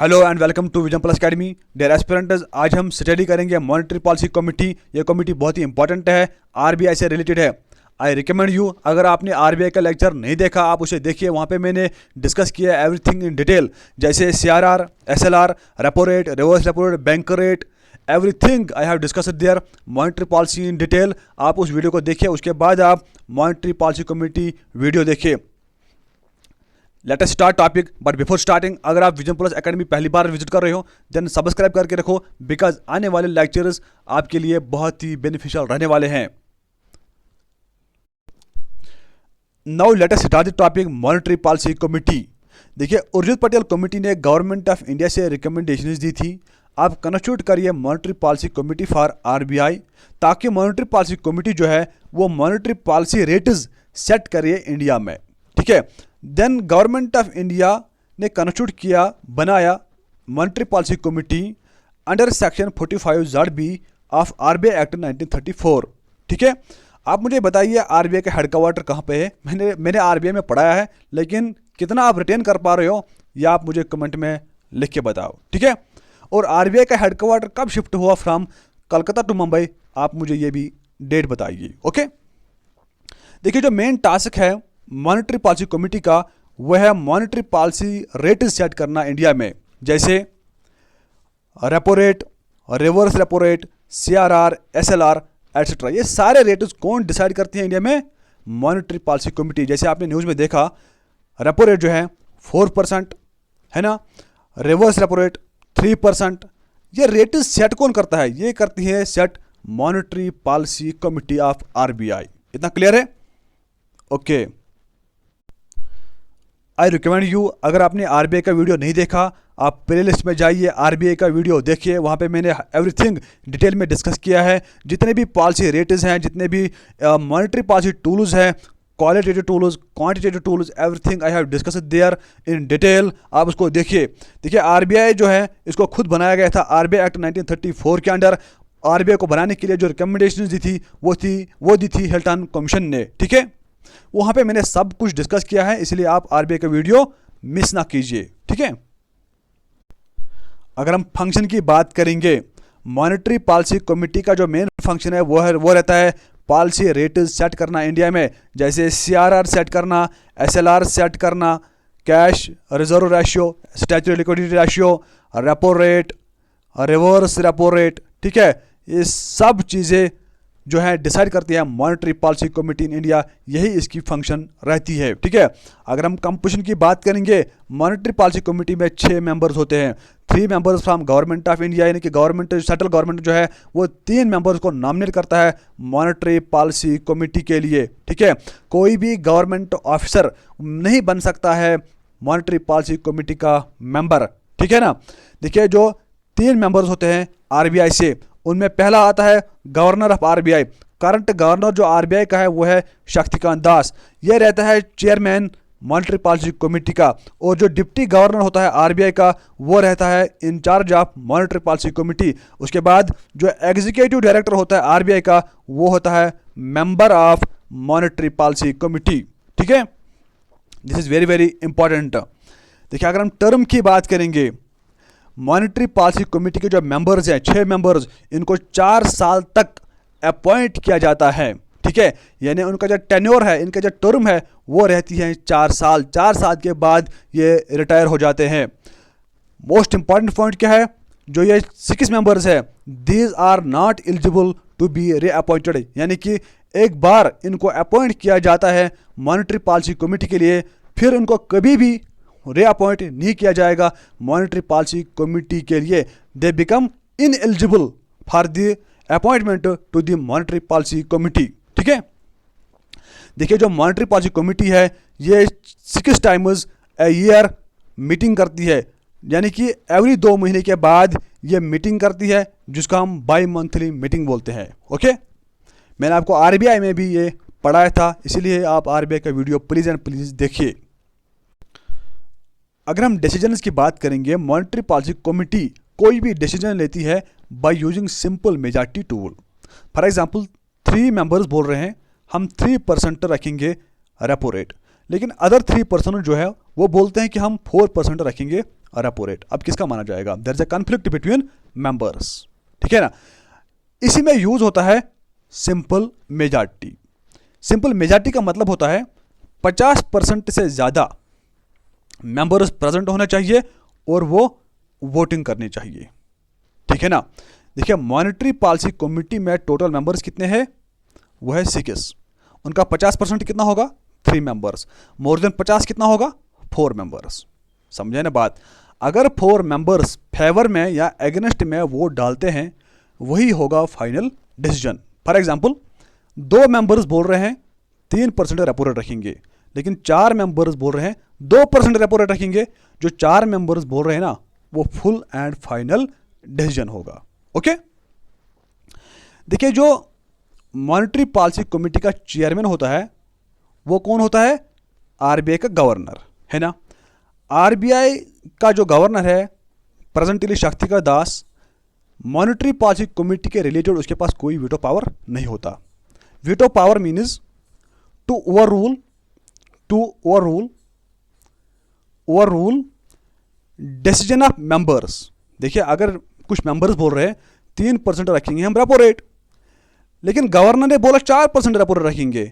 Hello and welcome to Vision Plus Academy. Dear aspirants, आज हम study करेंगे monetary policy committee. ये committee बहुत ही इंपॉर्टेंट है, आरबीआई से रिलेटेड है। आई रिकमेंड यू, अगर आपने आरबीआई का लेक्चर नहीं देखा आप उसे देखिए, वहाँ पे मैंने डिस्कस किया है एवरीथिंग इन डिटेल, जैसे CRR, SLR, repo rate, reverse repo rate, bank rate, everything I have discussed there. Monetary policy in detail, आप उस वीडियो को देखिए, उसके बाद आप मॉनेटरी पॉलिसी कमेटी वीडियो देखिए। Let us start topic, but before starting, अगर आप विजन प्लस एकेडमी पहली बार विजिट कर रहे हो देन सब्सक्राइब करके रखो, बिकॉज आने वाले लेक्चर्स आपके लिए बहुत ही बेनिफिशियल रहने वाले हैं। Now let us start the topic monetary policy committee. देखिए, उर्जित पटेल कमेटी ने गवर्नमेंट ऑफ इंडिया से रिकमेंडेशंस दी थी, आप कंस्टिट्यूट करिए monetary policy committee for RBI, ताकि मॉनेटरी पॉलिसी कमेटी जो है वो मॉनेटरी पॉलिसी रेट्स सेट करिए इंडिया में। ठीक है, देन गवर्नमेंट ऑफ इंडिया ने कंस्टिट्यूट किया, बनाया monetary policy committee under section 45(b) of RBI act 1934। ठीक है, आप मुझे बताइए आरबीआई का हेडक्वार्टर कहाँ पे है? मैंने आरबीआई में पढ़ाया है, लेकिन कितना आप रिटेन कर पा रहे हो या आप मुझे कमेंट में लिख के बताओ। ठीक है, और आरबीआई का हेडक्वार्टर कब शिफ्ट हुआ फ्रॉम कलकत्ता टू मुंबई, आप मुझे ये भी डेट बताइए। ओके, देखिए, जो मेन टास्क है मॉनेटरी पॉलिसी कमेटी का वह है मॉनेटरी पॉलिसी रेट सेट करना इंडिया में, जैसे repo rate, reverse repo rate, CRR, SLR etcetera. ये सारे रेट्स कौन डिसाइड करती हैं इंडिया में? Monetary policy committee. जैसे आपने न्यूज़ में देखा, रेपो रेट जो है 4% है ना, रिवर्स रेपो रेट 3%। ये रेट सेट कौन करता है? ये करती है set monetary policy committee of RBI. इतना क्लियर है? ओके, आई रिकमेंड यू, अगर आपने आरबीआई का वीडियो नहीं देखा आप प्लेलिस्ट में जाइए, आरबीआई का वीडियो देखिए, वहाँ पे मैंने एवरीथिंग डिटेल में डिस्कस किया है। जितने भी पॉलिसी रेट्स हैं, जितने भी मॉनेटरी पॉलिसी टूल्स हैं, qualitative tools, quantitative tools, everything I have discussed there in detail, आप उसको देखिए। देखिए, आरबीआई जो है इसको खुद बनाया गया था आरबीआई एक्ट 1934 के अंडर। आरबीआई को बनाने के लिए जो रिकमेंडेशन दी थी वो दी थी हिल्टन कमीशन ने। ठीक है, वहाँ पे मैंने सब कुछ डिस्कस किया है, इसलिए आप आरबीआई का वीडियो मिस ना कीजिए। ठीक है, अगर हम फंक्शन की बात करेंगे, मॉनेटरी पॉलिसी कमेटी का जो मेन फंक्शन है वो रहता है पॉलिसी रेट सेट करना इंडिया में, जैसे सीआरआर सेट करना, एसएलआर सेट करना, cash reserve ratio, statutory liquidity ratio, repo rate, reverse repo rate. ठीक है, ये सब चीज़ें जो है डिसाइड करती है monetary policy committee in India, यही इसकी फंक्शन रहती है। ठीक है, अगर हम कंपोजिशन की बात करेंगे, मॉनेटरी पॉलिसी कमेटी में 6 मेंबर्स होते हैं। 3 members from government of India, यानी कि गवर्नमेंट, सेंट्रल गवर्नमेंट जो है वो 3 मेंबर्स को नॉमिनेट करता है मॉनेटरी पॉलिसी कमेटी के लिए। ठीक है, कोई भी गवर्नमेंट ऑफिसर नहीं बन सकता है मॉनेटरी पॉलिसी कमेटी का मेंबर। ठीक है ना, देखिए, जो 3 मेंबर्स होते हैं आरबीआई से, उनमें पहला आता है governor of RBI. Current governor जो आरबीआई का है वो है शक्तिकांत दास, ये रहता है चेयरमैन मॉनेटरी पॉलिसी कमेटी का। और जो डिप्टी गवर्नर होता है आरबीआई का वो रहता है in charge of monetary policy committee. उसके बाद जो एग्जीक्यूटिव डायरेक्टर होता है आरबीआई का वो होता है member of monetary policy committee. ठीक है, this is very very important. देखिए, अगर हम टर्म की बात करेंगे, मॉनेटरी पॉलिसी कमेटी के जो मेंबर्स हैं 6 मेंबर्स, इनको 4 साल तक अपॉइंट किया जाता है। ठीक है, यानी उनका जो टेन्योर है, इनका जो टर्म है वो रहती है 4 साल। 4 साल के बाद ये रिटायर हो जाते हैं। मोस्ट इंपॉर्टेंट पॉइंट क्या है, जो ये 6 मेंबर्स है, these are not eligible to be reappointed, यानी कि एक बार इनको अपॉइंट किया जाता है मॉनेटरी पॉलिसी कमेटी के लिए, फिर उनको कभी भी रीअपॉइंट नहीं किया जाएगा मॉनेटरी पॉलिसी कमेटी के लिए। They become ineligible for the appointment to the monetary policy committee. ठीक है, देखिए, जो मॉनेटरी पॉलिसी कमेटी है ये 6 टाइम्स अ ईयर मीटिंग करती है, यानी कि एवरी 2 महीने के बाद ये मीटिंग करती है, जिसको हम बाई मंथली मीटिंग बोलते हैं। ओके, मैंने आपको आरबीआई में भी ये पढ़ाया था, इसीलिए आप आरबीआई का वीडियो प्लीज़ एंड प्लीज़ देखिए। अगर हम डिसीजंस की बात करेंगे, मॉनेटरी पॉलिसी कमेटी कोई भी डिसीजन लेती है by using simple majority tool. For example 3 members बोल रहे हैं हम 3% रखेंगे रेपो रेट, लेकिन अदर 3% जो है वो बोलते हैं कि हम 4% रखेंगे रेपो रेट। अब किसका माना जाएगा? There is a conflict between members, ठीक है ना। इसी में यूज होता है सिंपल मेजॉरिटी। सिंपल मेजॉरिटी का मतलब होता है 50% से ज़्यादा मेंबर्स प्रेजेंट होना चाहिए और वो वोटिंग करनी चाहिए, ठीक है ना। देखिए मॉनेटरी पॉलिसी कमेटी में टोटल मेंबर्स कितने हैं? वो है 6। उनका 50% कितना होगा? 3 मेंबर्स। मोर देन 50 कितना होगा? 4 मेंबर्स। समझे ना बात? अगर 4 मेंबर्स फेवर में या एगेंस्ट में वोट डालते हैं वही होगा final decision. For example 2 members बोल रहे हैं 3% रेपो रेट रखेंगे, लेकिन 4 मेंबर्स बोल रहे हैं 2% रेपो रेट रखेंगे। जो 4 मेंबर्स बोल रहे हैं ना वो फुल एंड फाइनल डिसीजन होगा। ओके, देखिए जो मॉनेटरी पॉलिसी कमेटी का चेयरमैन होता है वो कौन होता है? आरबीआई का गवर्नर, है ना। आरबीआई का जो गवर्नर है presently Shaktikanta Das, monetary policy committee के रिलेटेड उसके पास कोई वीटो पावर नहीं होता। Veto power means to overrule decision of members. देखिए अगर कुछ मेंबर्स बोल रहे हैं 3% रखेंगे हम रेपो रेट, लेकिन गवर्नर ने बोला 4% रेपो रेट रखेंगे,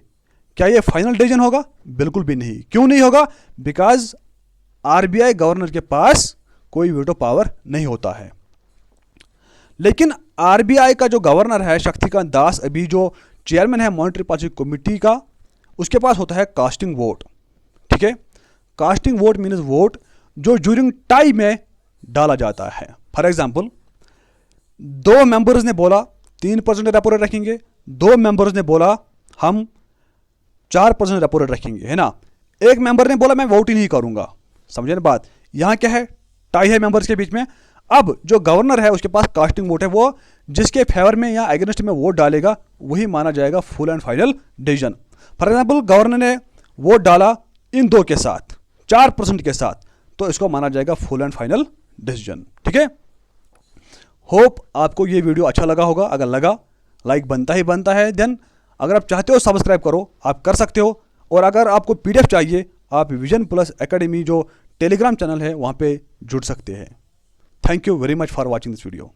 क्या ये फाइनल डिसीजन होगा? बिल्कुल भी नहीं। क्यों नहीं होगा? बिकॉज आरबीआई गवर्नर के पास कोई वीटो पावर नहीं होता है। लेकिन आरबीआई का जो गवर्नर है शक्तिकांत दास, अभी जो चेयरमैन है मॉनेटरी पॉलिसी कमेटी का, उसके पास होता है कास्टिंग वोट, ठीक है। कास्टिंग वोट मीन्स वोट जो ड्यूरिंग टाई में डाला जाता है। फॉर एग्जाम्पल 2 मेंबर्स ने बोला 3% रेपो रेट रखेंगे, 2 मेंबर्स ने बोला हम 4% रेपो रेट रखेंगे, है ना। एक मेंबर ने बोला मैं वोट ही नहीं करूंगा। समझे ना बात? यहां क्या है? टाई है मेंबर्स के बीच में। अब जो गवर्नर है उसके पास कास्टिंग वोट है, वो जिसके फेवर में या अगेंस्ट में वोट डालेगा वही माना जाएगा full and final decision. For example governor ने वोट डाला इन 2 के साथ, 4% के साथ, तो इसको माना जाएगा फुल एंड फाइनल डिसीजन, ठीक है। होप आपको ये वीडियो अच्छा लगा होगा। अगर लगा लाइक बनता ही बनता है। देन अगर आप चाहते हो सब्सक्राइब करो, आप कर सकते हो। और अगर आपको पीडीएफ चाहिए आप विजन प्लस एकेडमी जो टेलीग्राम चैनल है वहाँ पे जुड़ सकते हैं। Thank you very much for watching this video.